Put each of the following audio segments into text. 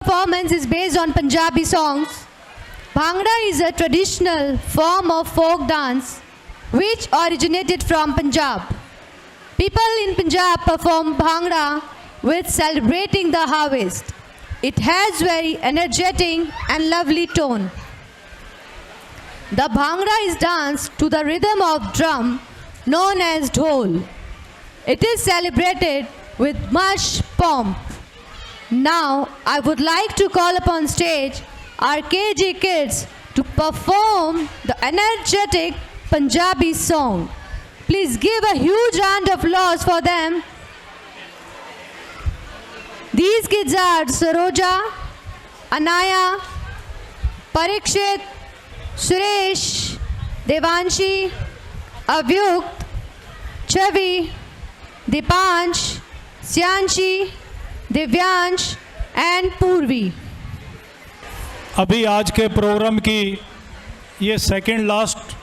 Performance is based on Punjabi songs. Bhangra is a traditional form of folk dance which originated from Punjab. People in Punjab perform Bhangra with celebrating the harvest. It has very energetic and lovely tone. The Bhangra is danced to the rhythm of drum known as dhol. It is celebrated with much pomp. Now, I would like to call upon stage our KG kids to perform the energetic Punjabi song. Please give a huge round of applause for them. These kids are Saroja, Anaya, Parikshit, Suresh, Devanshi, Avyukt, Chavi, Dipansh, Syanshi, Divyansh and पूर्वी। अभी आज के programme की ये second last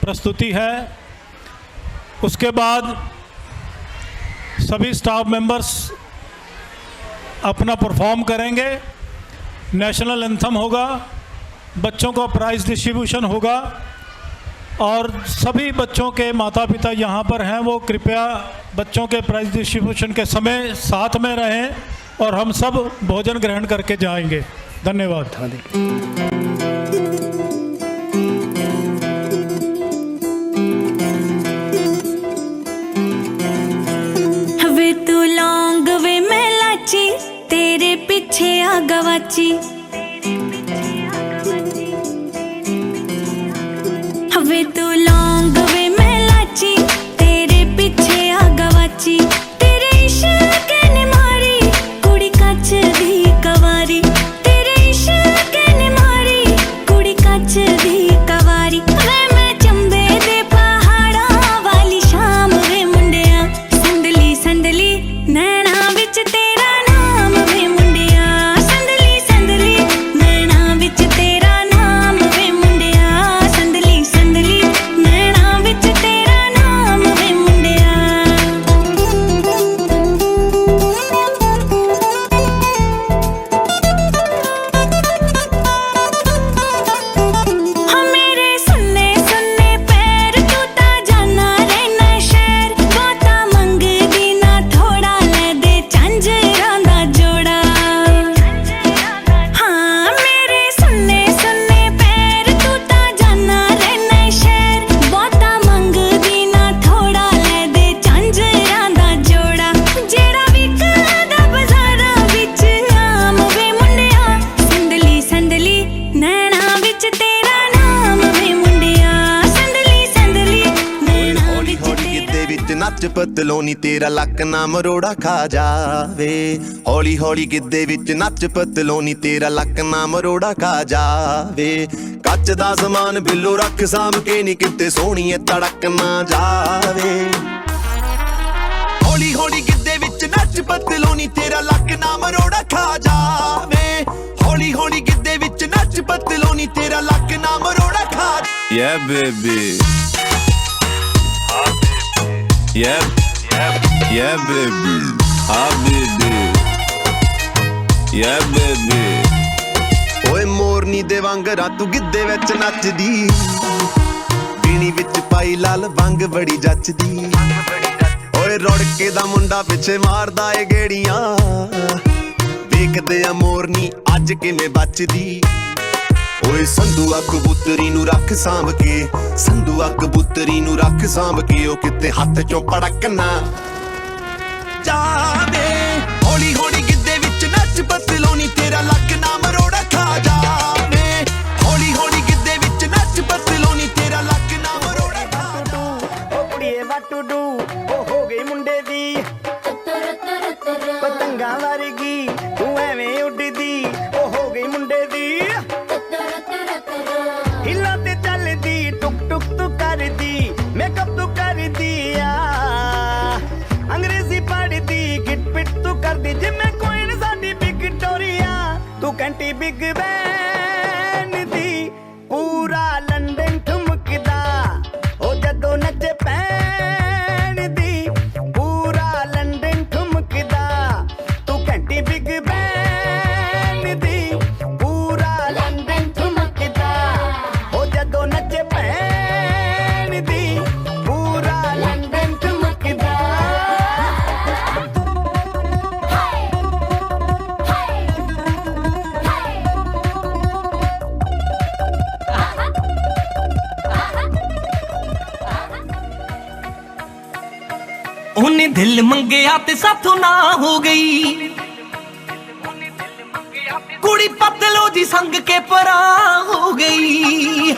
प्रस्तुति है। उसके बाद सभी स्टाफ मेंबर्स अपना परफॉर्म करेंगे। नेशनल एंथम होगा, बच्चों को प्राइज़ डिस्ट्रीब्यूशन होगा और सभी बच्चों के माता पिता यहाँ पर हैं, वो कृपया बच्चों के प्राइज़ डिस्ट्रीब्यूशन के समय साथ में रहें और हम सब भोजन ग्रहण करके जाएंगे। धन्यवाद। वे तू लौंग वे मैं लाची, तेरे पीछे आ गवाची। वे तू लौंग वे मैं लाची, तेरे पीछे आ गवाची। तेरे इश्क ने मारी कुड़ी कच दी कवारी। तेरे इश्क ने मारी कुड़ी कच दी कवारी। वे मैं चंबे दे पहाड़ा वाली शाम वे मुंडिया। संदली संदली नैना विच तेरा नाम वे मुंडिया। संदली संदली नैना विच तेरा नाम वे मुंडिया। संदली संदली नैना विच तेरा नाम वे मुंडिया। हाँ मेरे सुन्ने सुन्ने पैर तू ता जाना रहना शहर। बहुता मंगदी ना थोड़ा ले दे झांजरां दा जोड़ा। हाँ मेरे सुन्ने सुन्ने पैर तू ता जाना रहना शहर। बहुता मंगदी ना थोड़ा ले दे झांजरां दा जोड़ा। जेड़ा विकदा बाजारां विच आम वे मुंडिया। संदली संदली नैना विच तेरा नाम वे मुंडिया। संदली संदली नैना हौली विच हौली गिद्दे विच नच पतलोनी तेरा लक ना मरोड़ा खा जावे। हौली हौली गिद्दे विच नच पतलोनी तेरा लक ना मरोड़ा खा जावे। कच दा समान बिल्लो रख साम के नी किते सोहणीए तड़क ना जावे। हौली हौली गिद्दे विच नच पतलोनी तेरा लक ना मरोड़ा खा जावे। हौली हौली गिद्दे विच नच पतलोनी तेरा लक ना मरोड़ा खा। Yeah, baby. Yeah, yeah, baby. Ah, baby. Yeah, baby. ਓਏ ਮੋਰਨੀ ਦੇ ਵਾਂਗਰਾ ਤੂੰ ਗਿੱਧੇ ਵਿੱਚ ਨੱਚਦੀ। ਪੀਣੀ ਵਿੱਚ ਪਾਈ ਲਾਲ ਵੰਗ ਬੜੀ ਜੱਚਦੀ। ਓਏ ਰੁੜਕੇ ਦਾ ਮੁੰਡਾ ਪਿੱਛੇ ਮਾਰਦਾ ਏ ਗੇੜੀਆਂ। ਵੇਖਦੇ ਆ ਮੋਰਨੀ ਅੱਜ ਕਿਵੇਂ ਬਚਦੀ। ਓਏ ਸੰਧੂਆ ਕਬੂਤਰੀ ਨੂੰ ਰੱਖ ਸਾਂਭ ਕੇ। ਸੰਧੂਆ ਕਬੂਤਰੀ ਨੂੰ ਰੱਖ ਸਾਂਭ ਕੇ। ਉਹ ਕਿਤੇ ਹੱਥ ਚੋਂ ਪੜਕ ਨਾ ਜਾਵੇ। ਹੌਲੀ ਹੌਲੀ ਗਿੱਧੇ ਵਿੱਚ ਨੱਚ ਪਤਲੋਨੀ ਤੇਰਾ ਲੱਕ ਨਾ ਮਰੋੜਾ ਖਾ ਜਾਵੇ। ਹੌਲੀ ਹੌਲੀ ਗਿੱਧੇ ਵਿੱਚ ਨੱਚ ਪਤਲੋਨੀ ਤੇਰਾ ਲੱਕ ਨਾ ਮਰੋੜਾ ਖਾ ਜਾਵੇ। ਓ ਕੁੜੀਏ ਵਾਟੂ ਡੂ ਉਹ ਹੋ ਗਈ ਮੁੰਡੇ ਦੀ ਪਤੰਗਾਂ ਵਰਗੀ ਤੂੰ ਐਵੇਂ ਉੱਡਦੀ। ਉਹ ਹੋ ਗਈ ਮੁੰਡੇ ਦੀ ਹਿੱਲਾਂ ਤੇ ਚੱਲਦੀ। ਟੁਕ ਟੁਕ ਤੂੰ ਕਰਦੀ ਮੇਕਅਪ ਤੂੰ ਕਰਦੀ ਆ। ਅੰਗਰੇਜ਼ੀ ਪੜ੍ਹਦੀ ਗਿਟ ਪਿਟ ਤੂੰ ਕਰਦੀ ਜਿਵੇਂ ਕੋਇਨ ਸਾਡੀ ਵਿਕਟੋਰੀਆ। ਤੂੰ ਘੰਟੀ ਬਿਗ ਬੈਨ ਦੀ ਪੂਰਾ ਲੰਡਨ ਠੁਮਕਦਾ। ਉਹ ਜਦੋਂ ਨੱਚੇ ਪੈਣ ਦੀ ਪੂਰਾ ਲੰਡਨ ਠੁਮਕਦਾ। ਤੂੰ ਘੰਟੀ ਬਿਗ ਬੈਨ दिल मंगया ते साथों ना हो गई कुड़ी पतलो जी संग के परा हो गई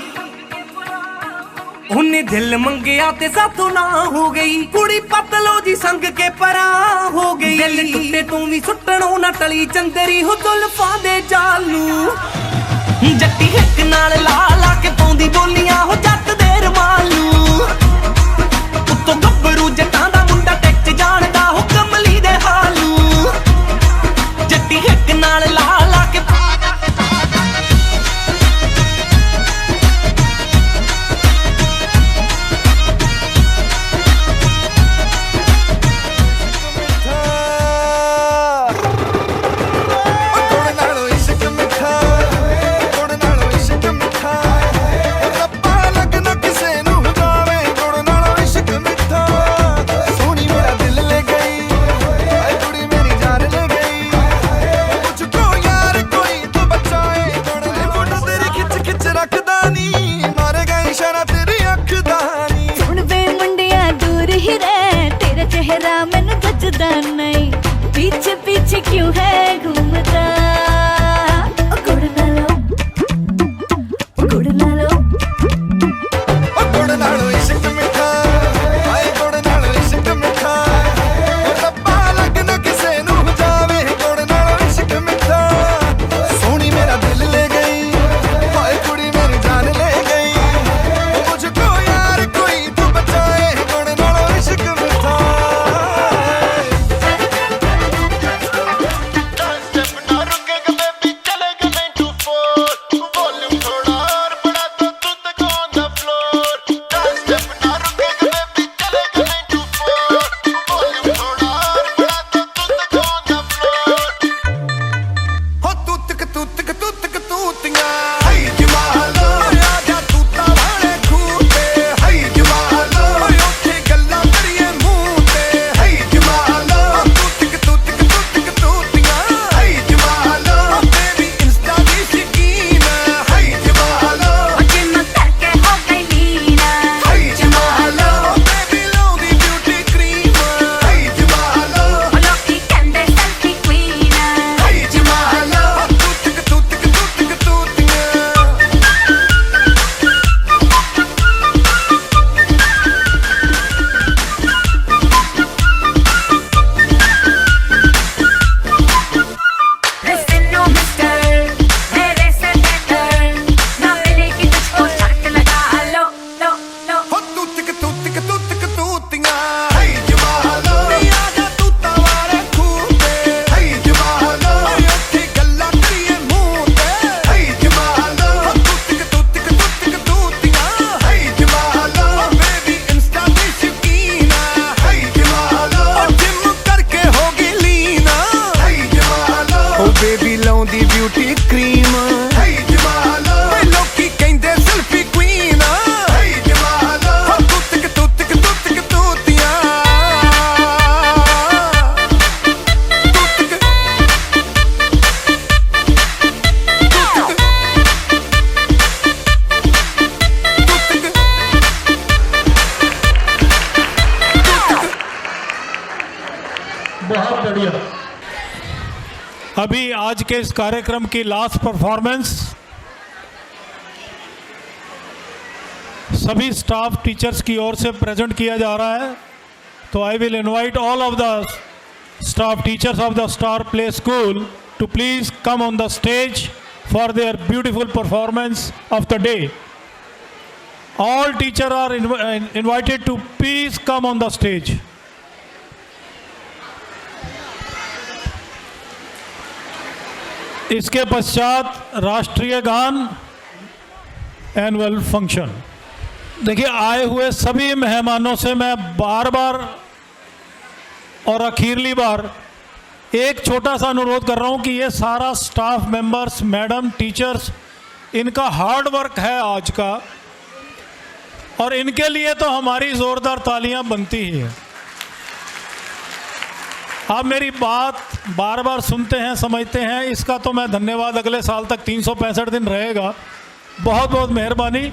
उन्हें दिल मंगया ते साथों ना हो गई कुड़ी पतलो जी संग के परा हो गई दिल टुटे तू भी सुटणो ना टली चंदरी हो जुल्फां दे जालू जट्टी हिक नाल ला ला के पाउंदी बोलियां हो जट दे रमालू उत्तों गब्बरू जटां दा मुंडा टेक जानदा हो कमली दे हालू जट्टी हिक नाल ला ला के मैनू जजदा नहीं पीछे पीछे क्यों है घूमता गुड़ ना लो गुड़ ना लो गुड़ नालो इश्क मिठा आए गुड़ नालो इश्क मिठा रब्बा लगना किसे नू जावे गुड़ नालो इश्क मिठा सोनी मेरा दिल ले गई हाय कुड़ी मेरी जान ले गई मुझको यार कोई तू बचाए गुड़ नालो इश्क मिठा ਬੇਬੀ ਲਾਉਂਦੀ ਬਿਊਟੀ ਕਰੀਮ ਹੇ ਜਮਾਲਾ ਵੇ ਲੋਕੀ ਕਹਿੰਦੇ ਸੈਲਫੀ ਕੁਈਨ ਹੇ ਜਮਾਲਾ ਤੁੱਤਕ ਤੁੱਤਕ ਤੁੱਤਕ ਤੂਤੀਆਂ बहुत बढ़िया। अभी आज के इस कार्यक्रम की लास्ट परफॉर्मेंस सभी स्टाफ टीचर्स की ओर से प्रेजेंट किया जा रहा है। तो I will invite all of the staff teachers of the Star Play School to please come on the stage for their beautiful performance of the day. All teacher are invited to please come on the stage. इसके पश्चात राष्ट्रीय गान annual function. देखिए, आए हुए सभी मेहमानों से मैं बार बार और आखिरली बार एक छोटा सा अनुरोध कर रहा हूं कि ये सारा स्टाफ मेंबर्स, मैडम, टीचर्स, इनका हार्ड वर्क है आज का, और इनके लिए तो हमारी ज़ोरदार तालियां बनती ही हैं। आप मेरी बात बार बार सुनते हैं, समझते हैं, इसका तो मैं धन्यवाद अगले साल तक 365 दिन रहेगा। बहुत बहुत मेहरबानी।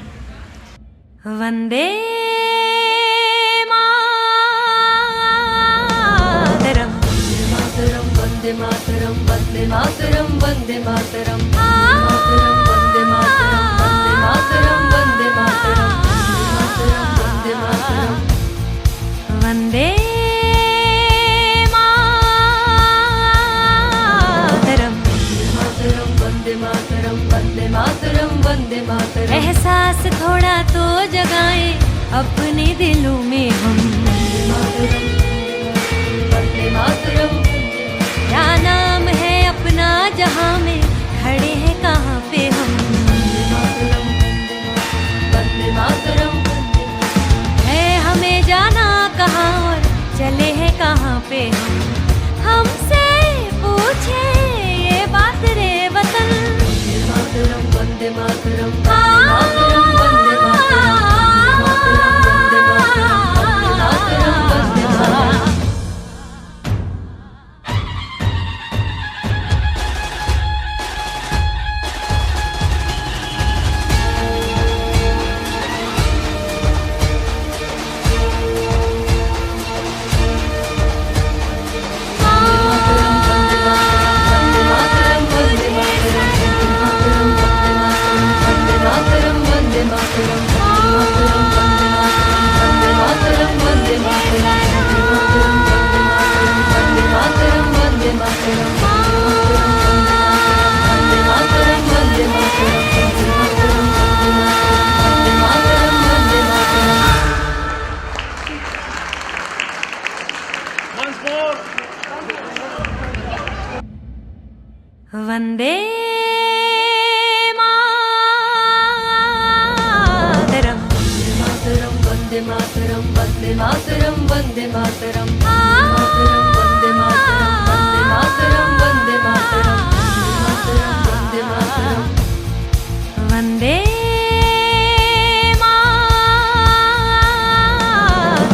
वंदे वंदे मातरम वंदे मातरम वंदे मातरम वंदे मातरम वंदे मातरम वंदे मातरम वंदे मातरम वंदे मातरम वंदे मातरम एहसास थोड़ा तो जगाए अपने दिलों में हम वंदे मातरम क्या नाम है अपना जहां में खड़े हैं कहाँ पे हम वंदे मातरम है हमें जाना कहाँ और चले हैं कहाँ पे हम हमसे पूछे ये बात रे वतन वंदे मातरम वंदे मातरम वंदे मातरम वंदे मातरम वंदे मातरम वंदे मातरम वंदे मातरम वंदे मातरम वंदे मातरम वंदे मातरम वंदे मातरम वंदे मातरम वंदे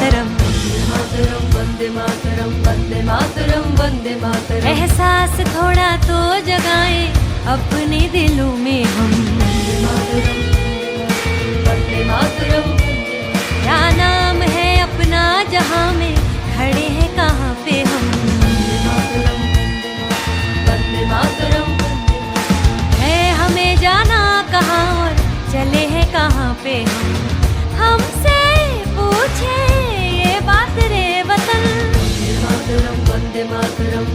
मातरम वंदे मातरम वंदे मातरम वंदे मातरम एहसास थोड़ा तो जगाए अपने दिलों में हम वंदे मातरम क्या नाम है अपना जहां में खड़े हैं कहाँ पे हम वंदे मातरम है हमें जाना कहाँ और चले हैं कहाँ पे हम हमसे पूछे ये बात रे वतन वंदे मातरम वंदे मातरम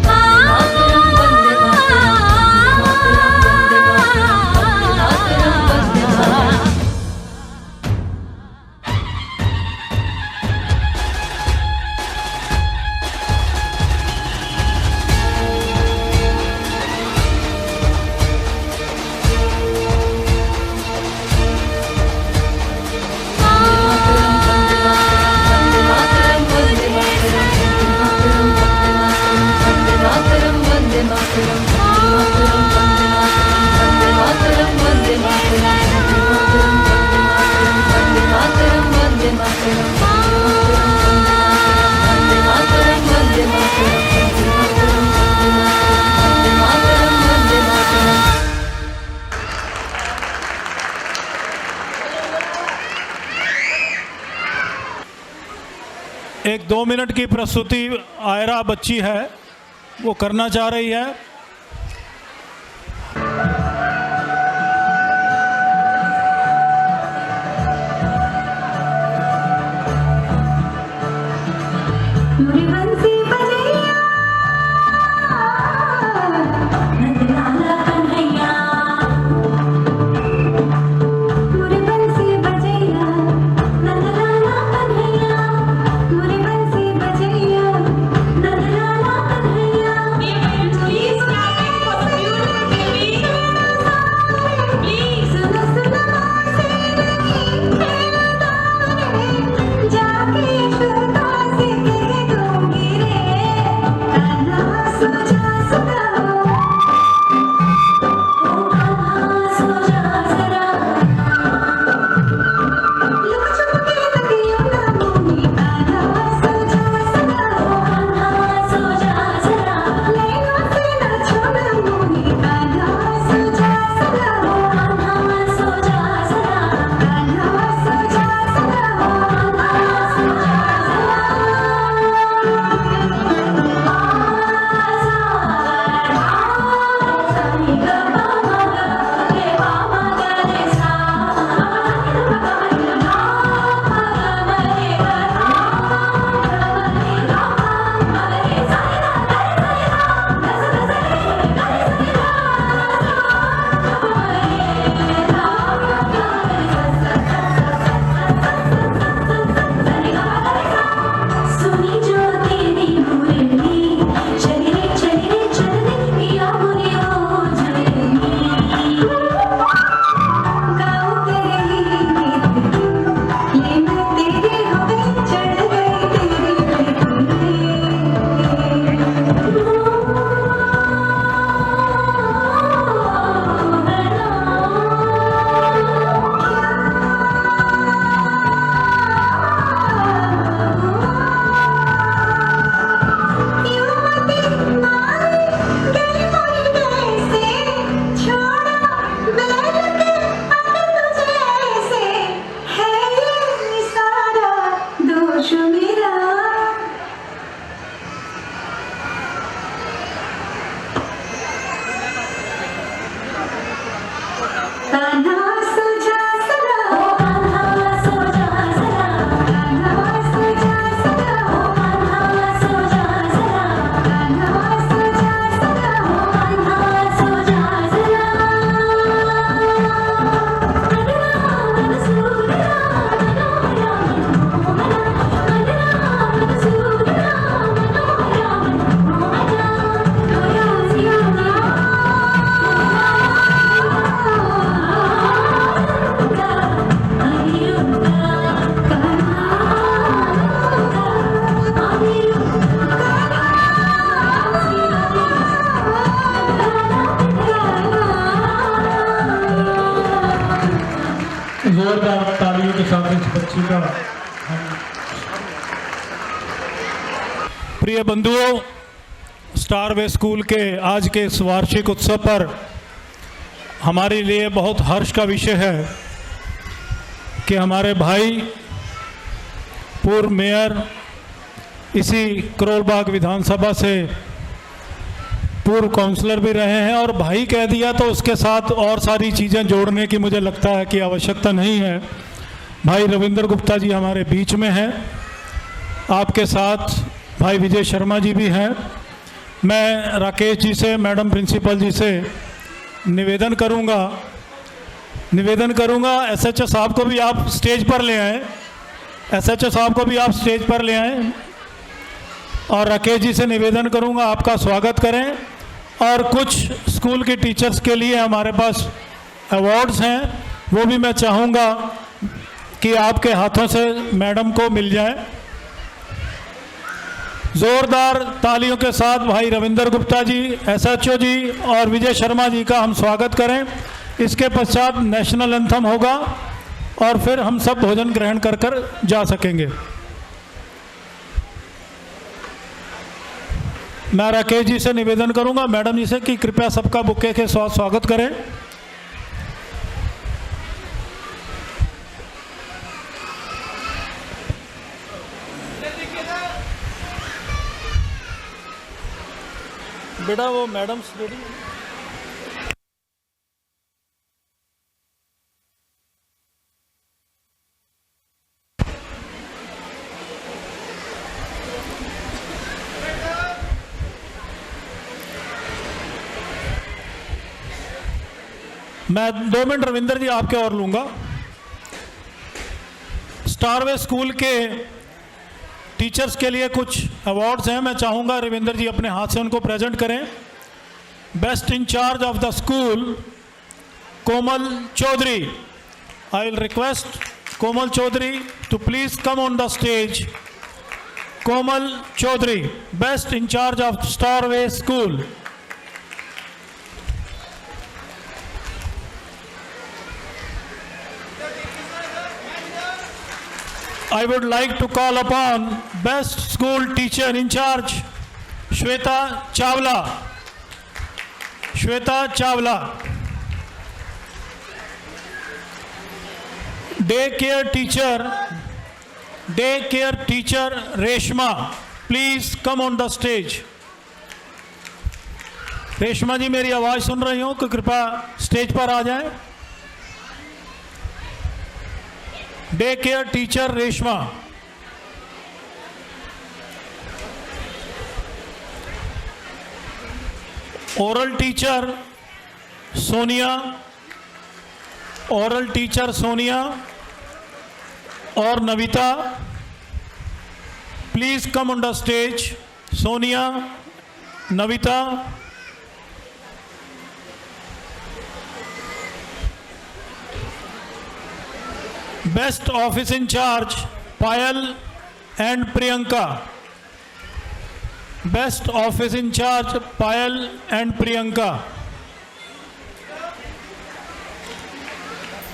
वंदे मातरम वंदे मातरम वंदे मातरम एक 2 मिनट की प्रस्तुति आयरा बच्ची है, वो करना चाह रही है। Please कान्हा सो जा सदा ओ कान्हा सो जा सदा कान्हा सो जा सदा ओ कान्हा सो जा सदा कान्हा सो जा सदा ओ कान्हा सो जा सदा मनराम सूरराम मनोहराम मनराम सूरराम मनोहराम जोरदार तालियों के साथ इस बच्ची का प्रिय बंधुओं, स्टार वे स्कूल के आज के इस वार्षिक उत्सव पर हमारे लिए बहुत हर्ष का विषय है कि हमारे भाई पूर्व मेयर, इसी करोलबाग विधानसभा से पूर्व काउंसलर भी रहे हैं, और भाई कह दिया तो उसके साथ और सारी चीज़ें जोड़ने की मुझे लगता है कि आवश्यकता नहीं है। भाई रविंद्र गुप्ता जी हमारे बीच में हैं, आपके साथ भाई विजय शर्मा जी भी हैं। मैं राकेश जी से, मैडम प्रिंसिपल जी से निवेदन करूंगा एसएचओ साहब को भी आप स्टेज पर ले आएँ, एसएचओ साहब को भी आप स्टेज पर ले आएँ, और राकेश जी से निवेदन करूंगा आपका स्वागत करें। और कुछ स्कूल के टीचर्स के लिए हमारे पास अवार्ड्स हैं, वो भी मैं चाहूँगा कि आपके हाथों से मैडम को मिल जाए। जोरदार तालियों के साथ भाई रविंद्र गुप्ता जी, एसएचओ जी और विजय शर्मा जी का हम स्वागत करें। इसके पश्चात नेशनल एंथम होगा और फिर हम सब भोजन ग्रहण कर जा सकेंगे। मैं राकेश जी से निवेदन करूंगा, मैडम जी से, कि कृपया सबका बुके के साथ स्वागत करें। बेटा वो मैडम रेडी। मैं 2 मिनट रविंदर जी आपके और लूंगा। स्टारवे स्कूल के टीचर्स के लिए कुछ अवार्ड्स हैं, मैं चाहूंगा रविंदर जी अपने हाथ से उनको प्रेजेंट करें। Best incharge of the school Komal Chaudhary. I will request Komal Chaudhary to please come on the stage. Komal Chaudhary, best incharge of Starway school. I would like to call upon best school teacher in charge, Shweta Chawla. Shweta Chawla. Daycare teacher Reshma, please come on the stage. Reshma ji मेरी आवाज़ सुन रही हो, कि कृपया stage पर आ जाएं। Day care teacher Reshma. Oral teacher Sonia, oral teacher Sonia और Navita, please come on the stage. Sonia, Navita. Best office incharge Payal and Priyanka. Best office incharge Payal and Priyanka.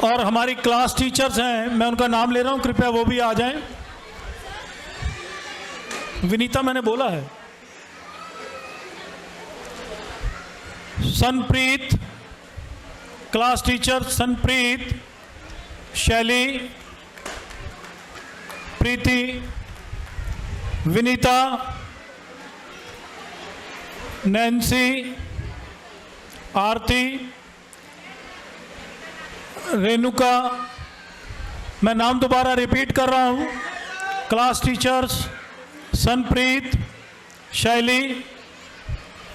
और हमारी क्लास टीचर्स हैं, मैं उनका नाम ले रहा हूं, कृपया वो भी आ जाएं। विनीता मैंने बोला है। सनप्रीत, क्लास टीचर सनप्रीत, शैली, प्रीति, विनीता, नैन्सी, आरती, रेणुका, मैं नाम दोबारा रिपीट कर रहा हूँ, क्लास टीचर्स सनप्रीत, शैली,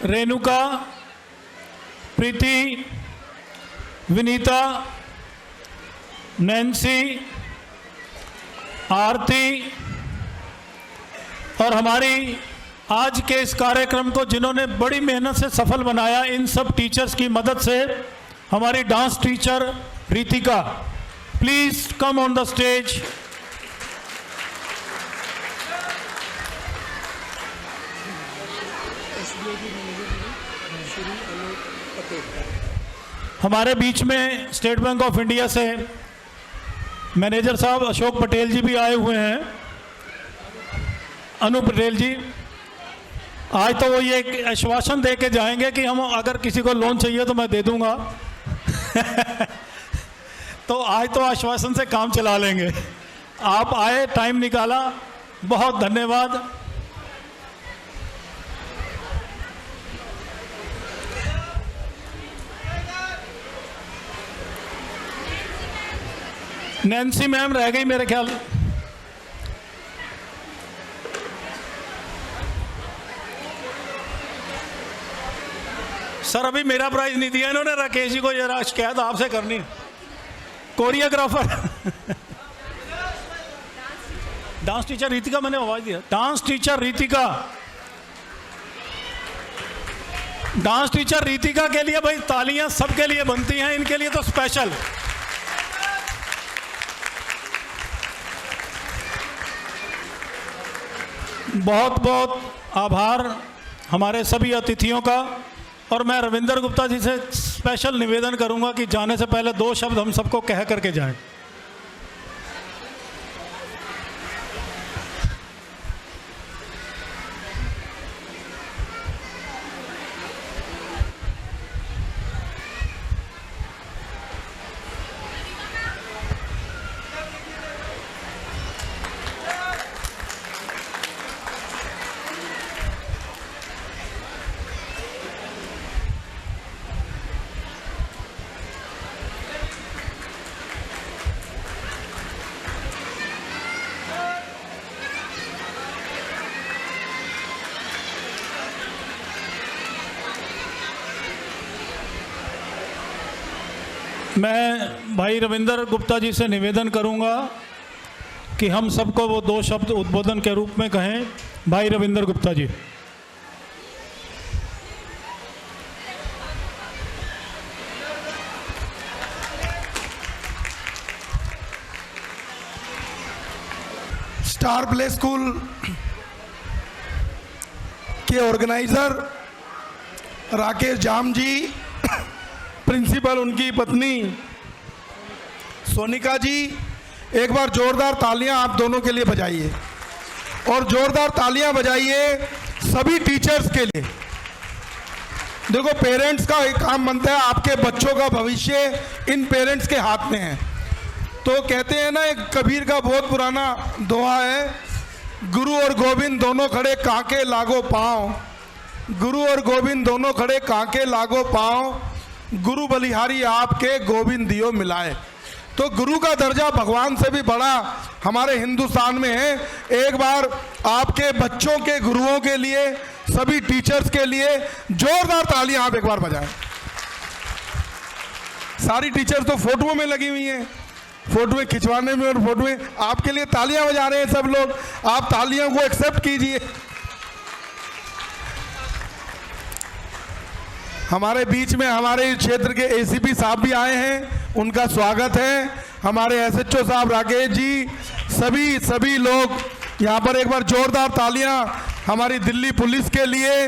रेणुका, प्रीति, विनीता, नैन्सी, आरती और हमारी आज के इस कार्यक्रम को जिन्होंने बड़ी मेहनत से सफल बनाया, इन सब टीचर्स की मदद से हमारी dance teacher Ritika, please come on the stage. हमारे बीच में स्टेट बैंक ऑफ इंडिया से मैनेजर साहब अशोक पटेल जी भी आए हुए हैं, अनु पटेल जी। आज तो वो ये आश्वासन दे के जाएंगे कि हम अगर किसी को लोन चाहिए तो मैं दे दूंगा तो आज तो आश्वासन से काम चला लेंगे। आप आए, टाइम निकाला, बहुत धन्यवाद। नैन्सी मैम रह गई मेरे ख्याल। सर अभी मेरा प्राइज नहीं दिया इन्होंने, राकेश जी को जरा शिकायत आपसे करनी। कोरियोग्राफर डांस टीचर रितिका, मैंने आवाज दिया, dance teacher Ritika. Dance teacher Ritika के लिए भाई तालियां सबके लिए बनती हैं, इनके लिए तो स्पेशल। बहुत बहुत आभार हमारे सभी अतिथियों का। और मैं रविंदर गुप्ता जी से स्पेशल निवेदन करूंगा कि जाने से पहले 2 शब्द हम सबको कह करके जाएं। मैं भाई रविंदर गुप्ता जी से निवेदन करूंगा कि हम सबको वो 2 शब्द उद्बोधन के रूप में कहें। भाई Ravinder Gupta ji. Star Play school के ऑर्गेनाइजर राकेश जाम जी, प्रिंसिपल उनकी पत्नी सोनिका जी, एक बार जोरदार तालियां आप दोनों के लिए बजाइए और जोरदार तालियां बजाइए सभी टीचर्स के लिए। देखो पेरेंट्स का एक काम बनता है, आपके बच्चों का भविष्य इन पेरेंट्स के हाथ में है। तो कहते हैं ना, एक कबीर का बहुत पुराना दोहा है, गुरु और गोविंद दोनों खड़े कांके लागो पाँव, गुरु और गोविंद दोनों खड़े कांके लागो पाँव, गुरु बलिहारी आपके गोविंद दियो मिलाए। तो गुरु का दर्जा भगवान से भी बड़ा हमारे हिंदुस्तान में है। एक बार आपके बच्चों के गुरुओं के लिए, सभी टीचर्स के लिए जोरदार तालियां आप एक बार बजाएं। सारी टीचर्स तो फोटोओं में लगी हुई हैं, फोटोएं खिंचवाने में और फोटोएं, आपके लिए तालियां बजा रहे हैं सब लोग। आप तालियों को एक्सेप्ट कीजिए। हमारे बीच में हमारे क्षेत्र के एसीपी साहब भी आए हैं, उनका स्वागत है। हमारे एसएचओ साहब राकेश जी, सभी लोग यहाँ पर एक बार जोरदार तालियां हमारी दिल्ली पुलिस के लिए।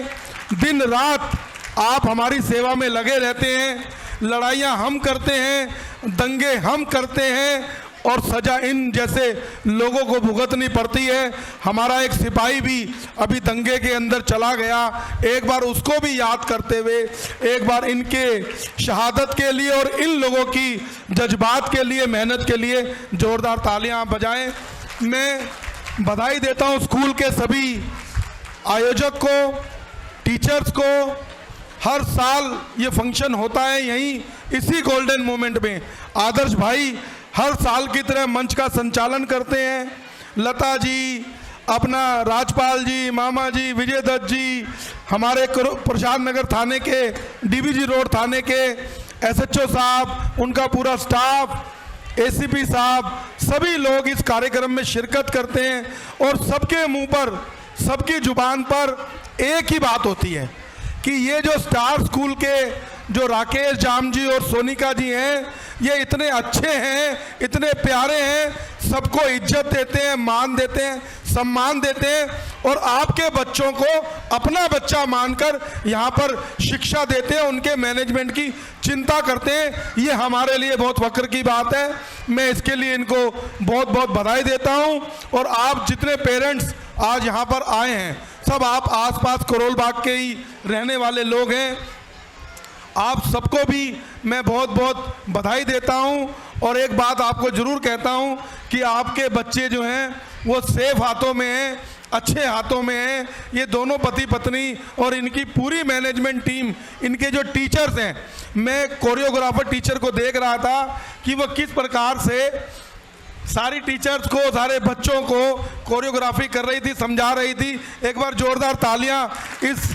दिन रात आप हमारी सेवा में लगे रहते हैं, लड़ाइयाँ हम करते हैं, दंगे हम करते हैं और सजा इन जैसे लोगों को भुगतनी पड़ती है। हमारा एक सिपाही भी अभी दंगे के अंदर चला गया, एक बार उसको भी याद करते हुए एक बार इनके शहादत के लिए और इन लोगों की जज्बात के लिए, मेहनत के लिए जोरदार तालियां आप बजाएं। मैं बधाई देता हूं स्कूल के सभी आयोजक को, टीचर्स को। हर साल ये फंक्शन होता है यहीं इसी गोल्डन मोमेंट में आदर्श भाई हर साल की तरह मंच का संचालन करते हैं। लता जी, अपना राजपाल जी, मामा जी, विजय दत्त जी, हमारे प्रसाद नगर थाने के, डीवीजी रोड थाने के एसएचओ साहब, उनका पूरा स्टाफ, एसीपी साहब, सभी लोग इस कार्यक्रम में शिरकत करते हैं और सबके मुंह पर, सबकी जुबान पर एक ही बात होती है कि ये जो स्टार स्कूल के जो राकेश जाम जी और सोनिका जी हैं, ये इतने अच्छे हैं, इतने प्यारे हैं, सबको इज्जत देते हैं, मान देते हैं, सम्मान देते हैं और आपके बच्चों को अपना बच्चा मानकर यहाँ पर शिक्षा देते हैं, उनके मैनेजमेंट की चिंता करते हैं। ये हमारे लिए बहुत फख्र की बात है। मैं इसके लिए इनको बहुत बहुत बधाई देता हूँ। और आप जितने पेरेंट्स आज यहाँ पर आए हैं, सब आप आसपास करोल बाग के ही रहने वाले लोग हैं, आप सबको भी मैं बहुत बहुत बधाई देता हूं। और एक बात आपको ज़रूर कहता हूं कि आपके बच्चे जो हैं वो सेफ हाथों में हैं, अच्छे हाथों में हैं। ये दोनों पति पत्नी और इनकी पूरी मैनेजमेंट टीम, इनके जो टीचर्स हैं, मैं कोरियोग्राफर टीचर को देख रहा था कि वो किस प्रकार से सारी टीचर्स को, सारे बच्चों को कोरियोग्राफी कर रही थी, समझा रही थी। एक बार जोरदार तालियां इस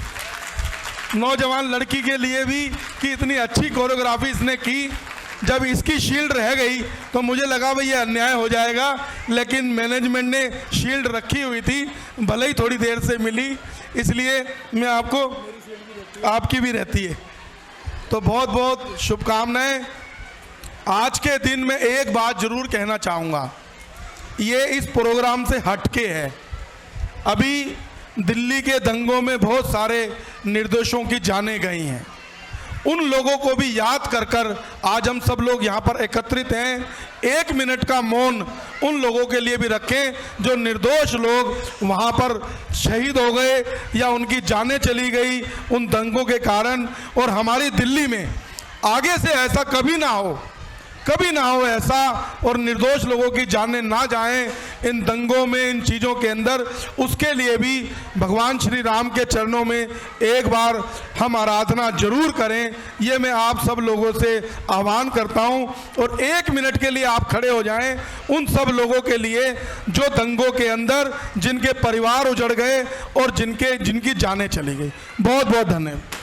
नौजवान लड़की के लिए भी कि इतनी अच्छी कोरियोग्राफी इसने की। जब इसकी शील्ड रह गई तो मुझे लगा भाई ये अन्याय हो जाएगा, लेकिन मैनेजमेंट ने शील्ड रखी हुई थी, भले ही थोड़ी देर से मिली, इसलिए मैं आपको, आपकी भी रहती है। तो बहुत बहुत शुभकामनाएं। आज के दिन में एक बात जरूर कहना चाहूँगा, ये इस प्रोग्राम से हटके है। अभी दिल्ली के दंगों में बहुत सारे निर्दोषों की जानें गई हैं, उन लोगों को भी याद कर कर आज हम सब लोग यहाँ पर एकत्रित हैं। 1 मिनट का मौन उन लोगों के लिए भी रखें जो निर्दोष लोग वहाँ पर शहीद हो गए या उनकी जानें चली गई उन दंगों के कारण। और हमारी दिल्ली में आगे से ऐसा कभी ना हो, कभी ना हो ऐसा, और निर्दोष लोगों की जानें ना जाएं इन दंगों में, इन चीज़ों के अंदर। उसके लिए भी भगवान श्री राम के चरणों में एक बार हम आराधना जरूर करें, ये मैं आप सब लोगों से आह्वान करता हूं। और 1 मिनट के लिए आप खड़े हो जाएं उन सब लोगों के लिए जो दंगों के अंदर जिनके परिवार उजड़ गए और जिनकी जानें चली गई। बहुत बहुत धन्यवाद।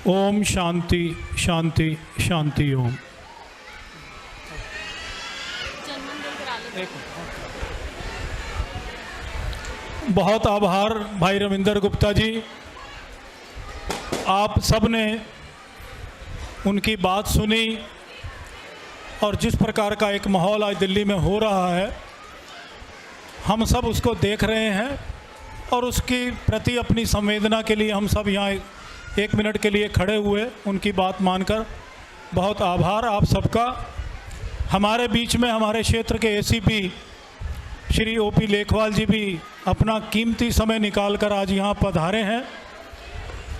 ओम शांति शांति शांति। ओम। बहुत आभार भाई रविंदर गुप्ता जी, आप सब ने उनकी बात सुनी और जिस प्रकार का एक माहौल आज दिल्ली में हो रहा है, हम सब उसको देख रहे हैं और उसकी प्रति अपनी संवेदना के लिए हम सब यहाँ 1 मिनट के लिए खड़े हुए, उनकी बात मानकर। बहुत आभार आप सबका। हमारे बीच में हमारे क्षेत्र के एसीपी श्री ओपी लेखवाल जी भी अपना कीमती समय निकालकर आज यहाँ पधारे हैं।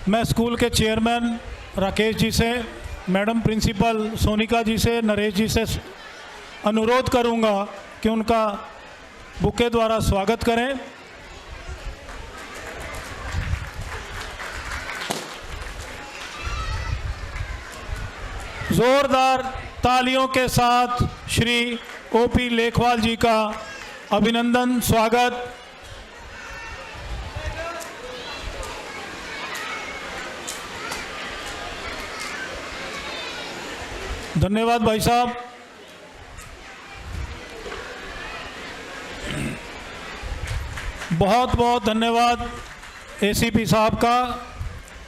मैं स्कूल के चेयरमैन राकेश जी से, मैडम प्रिंसिपल सोनिका जी से, नरेश जी से अनुरोध करूँगा कि उनका बुके द्वारा स्वागत करें। जोरदार तालियों के साथ श्री ओपी लेखवाल जी का अभिनंदन, स्वागत। धन्यवाद भाई साहब। बहुत बहुत धन्यवाद एसीपी साहब का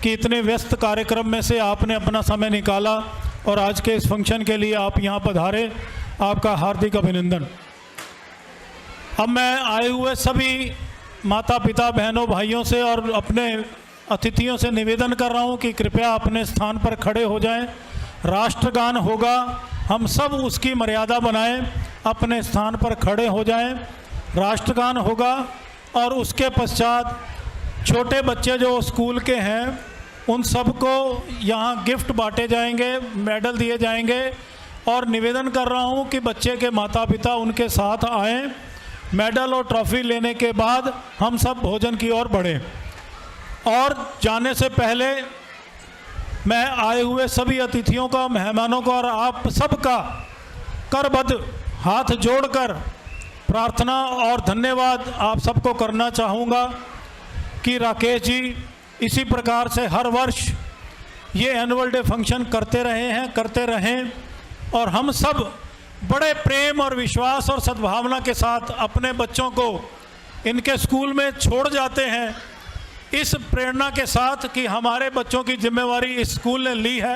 कि इतने व्यस्त कार्यक्रम में से आपने अपना समय निकाला और आज के इस फंक्शन के लिए आप यहाँ पधारे। आपका हार्दिक अभिनंदन। अब मैं आए हुए सभी माता पिता, बहनों, भाइयों से और अपने अतिथियों से निवेदन कर रहा हूँ कि कृपया अपने स्थान पर खड़े हो जाएं। राष्ट्रगान होगा, हम सब उसकी मर्यादा बनाएं, अपने स्थान पर खड़े हो जाएं। राष्ट्रगान होगा और उसके पश्चात छोटे बच्चे जो स्कूल के हैं उन सबको यहाँ गिफ्ट बांटे जाएंगे, मेडल दिए जाएंगे। और निवेदन कर रहा हूं कि बच्चे के माता पिता उनके साथ आएं। मेडल और ट्रॉफी लेने के बाद हम सब भोजन की ओर बढ़ें। और जाने से पहले मैं आए हुए सभी अतिथियों का, मेहमानों का और आप सबका करबद्ध हाथ जोड़कर प्रार्थना और धन्यवाद आप सबको करना चाहूँगा कि राकेश जी इसी प्रकार से हर वर्ष ये एनुअल डे फंक्शन करते रहें और हम सब बड़े प्रेम और विश्वास और सद्भावना के साथ अपने बच्चों को इनके स्कूल में छोड़ जाते हैं, इस प्रेरणा के साथ कि हमारे बच्चों की जिम्मेवारी इस स्कूल ने ली है।